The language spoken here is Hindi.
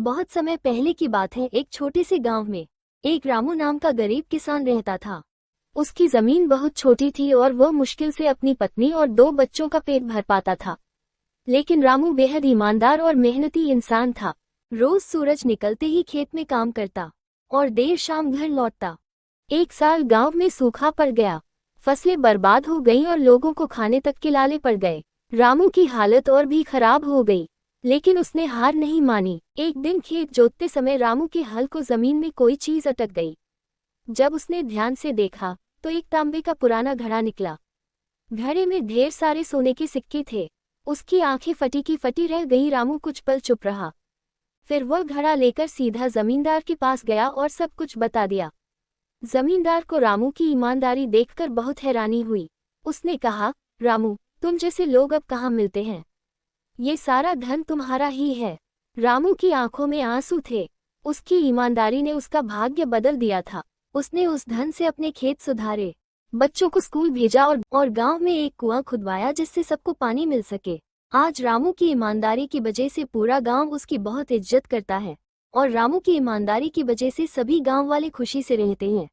बहुत समय पहले की बात है। एक छोटे से गांव में एक रामू नाम का गरीब किसान रहता था। उसकी जमीन बहुत छोटी थी और वह मुश्किल से अपनी पत्नी और 2 बच्चों का पेट भर पाता था। लेकिन रामू बेहद ईमानदार और मेहनती इंसान था। रोज सूरज निकलते ही खेत में काम करता और देर शाम घर लौटता। एक साल गांव में सूखा पड़ गया, फसलें बर्बाद हो गईं और लोगों को खाने तक के लाले पड़ गए। रामू की हालत और भी खराब हो गई, लेकिन उसने हार नहीं मानी। एक दिन खेत जोतते समय रामू के हल को जमीन में कोई चीज अटक गई। जब उसने ध्यान से देखा तो एक तांबे का पुराना घड़ा निकला। घड़े में ढेर सारे सोने के सिक्के थे। उसकी आंखें फटी की फटी रह गईं। रामू कुछ पल चुप रहा, फिर वह घड़ा लेकर सीधा जमींदार के पास गया और सब कुछ बता दिया। जमींदार को रामू की ईमानदारी देखकर बहुत हैरानी हुई। उसने कहा, रामू, तुम जैसे लोग अब कहाँ मिलते हैं। ये सारा धन तुम्हारा ही है। रामू की आंखों में आंसू थे। उसकी ईमानदारी ने उसका भाग्य बदल दिया था। उसने उस धन से अपने खेत सुधारे, बच्चों को स्कूल भेजा और गांव में एक कुआं खुदवाया जिससे सबको पानी मिल सके। आज रामू की ईमानदारी की वजह से पूरा गांव उसकी बहुत इज्जत करता है और रामू की ईमानदारी की वजह से सभी गांव वाले खुशी से रहते हैं।